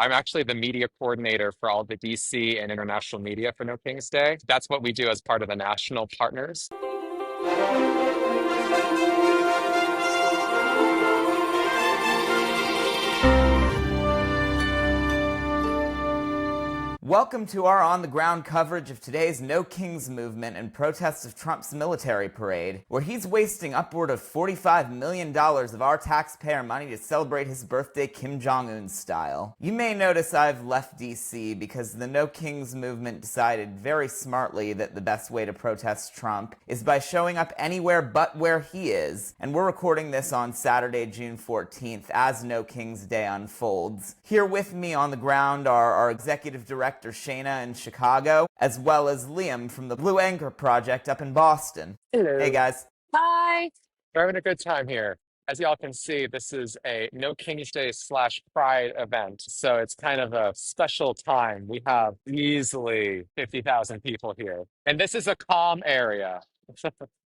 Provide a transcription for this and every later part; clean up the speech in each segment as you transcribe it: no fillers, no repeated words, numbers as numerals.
I'm actually the media coordinator for all the DC and international media for No King's Day. That's what we do as part of the national partners. Welcome to our on-the-ground coverage of today's No Kings movement and protests of Trump's military parade, where he's wasting upward of $45 million of our taxpayer money to celebrate his birthday Kim Jong-un style. You may notice I've left DC because the No Kings movement decided very smartly that the best way to protest Trump is by showing up anywhere but where he is, and we're recording this on Saturday, June 14th, as No Kings Day unfolds. Here with me on the ground are our executive director Shayna in Chicago, as well as Liam from the Blue Anchor Project up in Boston. Hello. Hey guys. Hi. We're having a good time here. As y'all can see, this is a No King's Day / Pride event. So it's kind of a special time. We have easily 50,000 people here. And this is a calm area.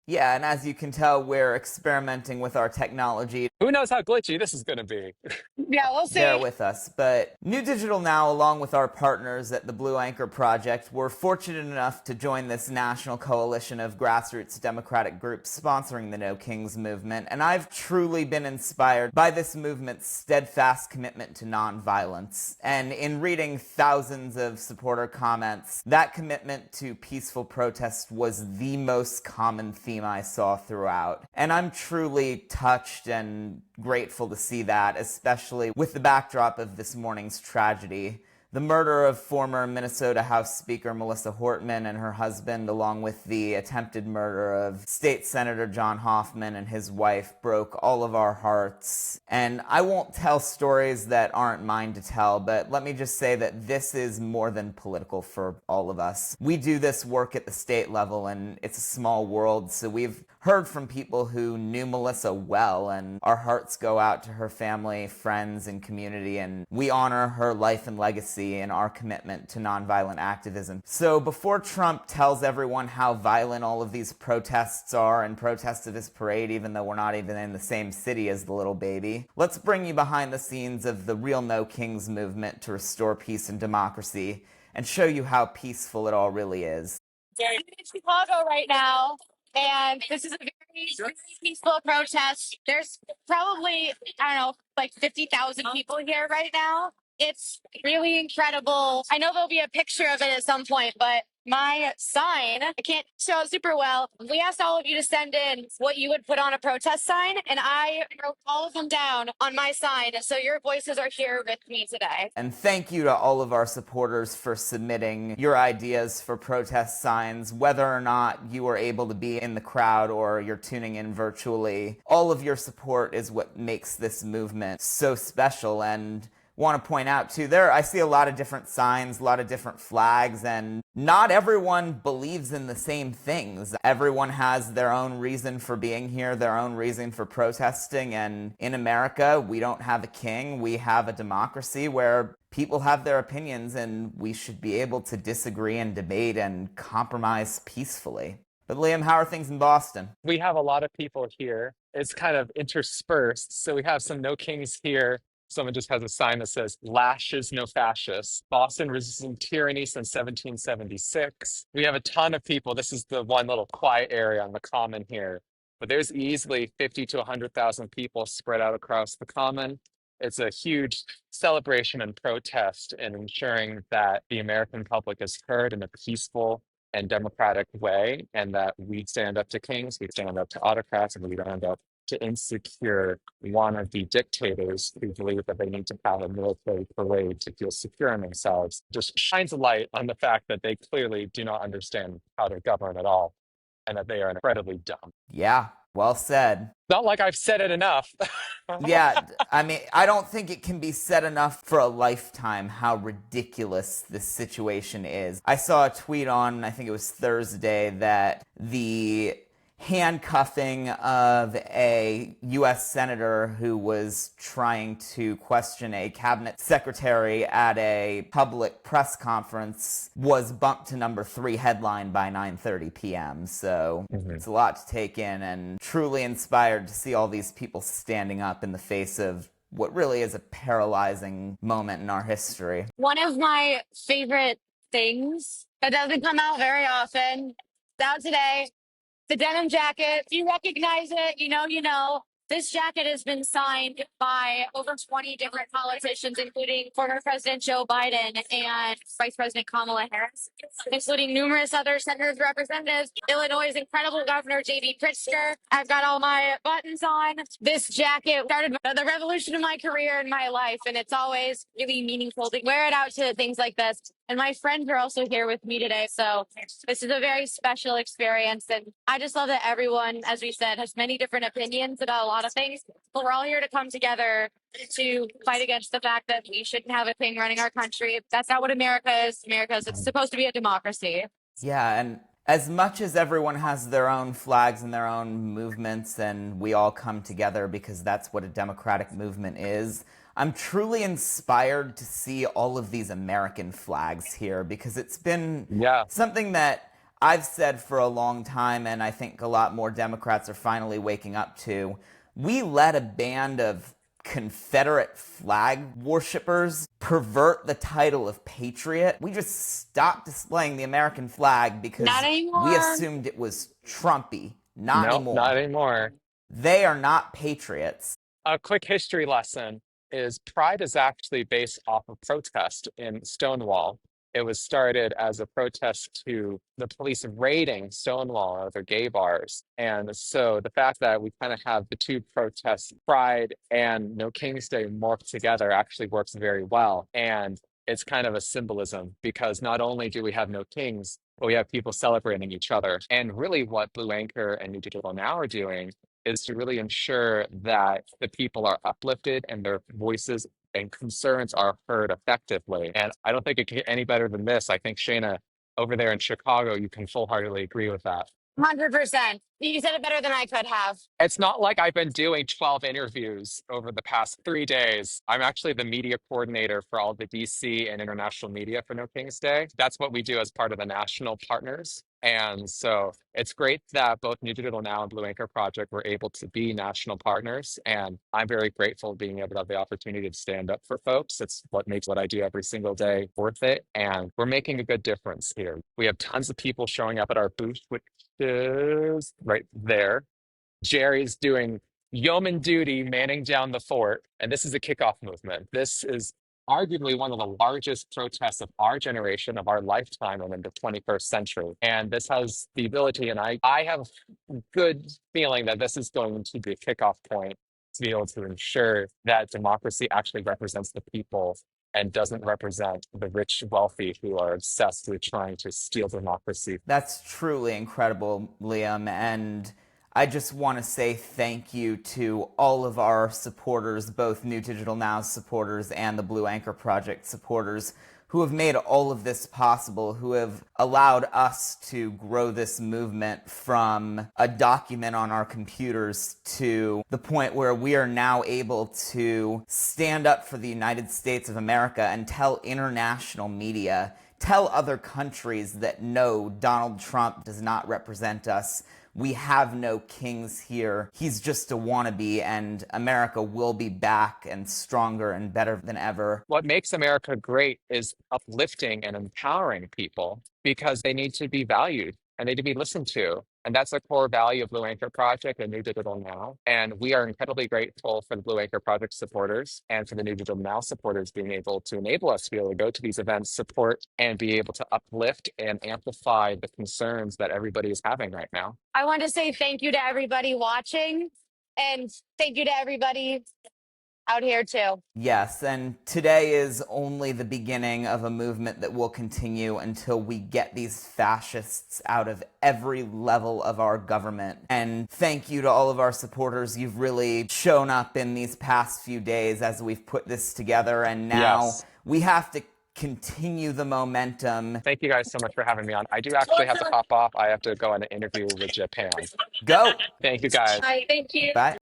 Yeah, and as you can tell, we're experimenting with our technology. Who knows how glitchy this is going to be? Yeah, we'll see. Bear with us, but New Digital Now, along with our partners at the Blue Anchor Project, were fortunate enough to join this national coalition of grassroots democratic groups sponsoring the No Kings movement, and I've truly been inspired by this movement's steadfast commitment to nonviolence. And in reading thousands of supporter comments, that commitment to peaceful protest was the most common theme I saw throughout. And I'm truly touched and grateful to see that, especially with the backdrop of this morning's tragedy. The murder of former Minnesota House Speaker Melissa Hortman and her husband, along with the attempted murder of State Senator John Hoffman and his wife, broke all of our hearts. And I won't tell stories that aren't mine to tell, but let me just say that this is more than political for all of us. We do this work at the state level, and it's a small world, so we've heard from people who knew Melissa well, and our hearts go out to her family, friends, and community, and we honor her life and legacy and our commitment to nonviolent activism. So before Trump tells everyone how violent all of these protests are and protests of his parade, even though we're not even in the same city as the little baby, let's bring you behind the scenes of the real No Kings movement to restore peace and democracy and show you how peaceful it all really is. I'm in Chicago right now, and this is a very peaceful protest. There's probably, I don't know, like 50,000 people here right now. It's really incredible. I know there'll be a picture of it at some point, but my sign, I can't show it super well. We asked all of you to send in what you would put on a protest sign, and I wrote all of them down on my sign. So your voices are here with me today. And thank you to all of our supporters for submitting your ideas for protest signs, whether or not you were able to be in the crowd or you're tuning in virtually. All of your support is what makes this movement so special. And want to point out too, I see a lot of different signs, a lot of different flags, and not everyone believes in the same things. Everyone has their own reason for being here, their own reason for protesting, and in America, we don't have a king, we have a democracy where people have their opinions, and we should be able to disagree and debate and compromise peacefully. But Liam, how are things in Boston? We have a lot of people here. It's kind of interspersed. So we have some No Kings here. Someone just has a sign that says, "Lashes, no fascists. Boston resisting tyranny since 1776. We have a ton of people. This is the one little quiet area on the common here. But there's easily 50 to 100,000 people spread out across the common. It's a huge celebration and protest in ensuring that the American public is heard in a peaceful and democratic way, and that we stand up to kings, we stand up to autocrats, and we stand up to insecure wannabe dictators who believe that they need to have a military parade to feel secure in themselves. Just shines a light on the fact that they clearly do not understand how to govern at all, and that they are incredibly dumb. Yeah, well said. Not like I've said it enough. Yeah, I mean, I don't think it can be said enough for a lifetime how ridiculous this situation is. I saw a tweet on, I think it was Thursday, that the handcuffing of a U.S. senator who was trying to question a cabinet secretary at a public press conference was bumped to number 3 headline by 9:30 p.m. So it's a lot to take in, and truly inspired to see all these people standing up in the face of what really is a paralyzing moment in our history. One of my favorite things that doesn't come out very often, it's out today. The denim jacket. If you recognize it, you know. This jacket has been signed by over 20 different politicians, including former President Joe Biden and Vice President Kamala Harris, including numerous other senators, representatives, Illinois' incredible Governor J.B. Pritzker. I've got all my buttons on. This jacket started the revolution of my career and my life, and it's always really meaningful to wear it out to things like this. And my friends are also here with me today, so this is a very special experience. And I just love that everyone, as we said, has many different opinions about a lot of things, but we're all here to come together to fight against the fact that we shouldn't have a king running our country. That's not what America is. It's supposed to be a democracy. Yeah, and as much as everyone has their own flags and their own movements, and we all come together because that's what a democratic movement is, I'm truly inspired to see all of these American flags here, because it's been something that I've said for a long time, and I think a lot more Democrats are finally waking up to. We let a band of Confederate flag worshippers pervert the title of patriot. We just stopped displaying the American flag because we assumed it was Trumpy. Not anymore. Not anymore. They are not patriots. A quick history lesson is Pride is actually based off of protest in Stonewall. It was started as a protest to the police raiding Stonewall or other gay bars. And so the fact that we kind of have the two protests, Pride and No King's Day, morphed together actually works very well. And it's kind of a symbolism, because not only do we have no kings, but we have people celebrating each other. And really what Blue Anchor and New Digital Now are doing is to really ensure that the people are uplifted and their voices and concerns are heard effectively. And I don't think it can get any better than this. I think, Shayna, over there in Chicago, you can full-heartedly agree with that. 100%. You said it better than I could have. It's not like I've been doing 12 interviews over the past 3 days. I'm actually the media coordinator for all the DC and international media for No King's Day. That's what we do as part of the national partners. And so it's great that both New Digital Now and Blue Anchor Project were able to be national partners. And I'm very grateful being able to have the opportunity to stand up for folks. It's what makes what I do every single day worth it. And we're making a good difference here. We have tons of people showing up at our booth, which is right there. Jerry's doing yeoman duty, manning down the fort. And this is a kickoff movement. This is arguably one of the largest protests of our generation, of our lifetime, and in the 21st century. And this has the ability, and I have a good feeling that this is going to be a kickoff point to be able to ensure that democracy actually represents the people and doesn't represent the rich, wealthy who are obsessed with trying to steal democracy. That's truly incredible, Liam. And I just want to say thank you to all of our supporters, both New Digital Now's supporters and the Blue Anchor Project supporters, who have made all of this possible, who have allowed us to grow this movement from a document on our computers to the point where we are now able to stand up for the United States of America and tell international media, tell other countries that no, Donald Trump does not represent us. We have no kings here. He's just a wannabe, and America will be back and stronger and better than ever. What makes America great is uplifting and empowering people, because they need to be valued and they need to be listened to. And that's a core value of Blue Anchor Project and New Digital Now. And we are incredibly grateful for the Blue Anchor Project supporters and for the New Digital Now supporters being able to enable us to be able to go to these events, support, and be able to uplift and amplify the concerns that everybody is having right now. I want to say thank you to everybody watching, and thank you to everybody out here too. Yes, and today is only the beginning of a movement that will continue until we get these fascists out of every level of our government. And thank you to all of our supporters. You've really shown up in these past few days as we've put this together, and now we have to continue the momentum. Thank you guys so much for having me on. I do actually have to hop off. I have to go on an interview with Japan. Go! Thank you guys. Bye. Thank you. Bye.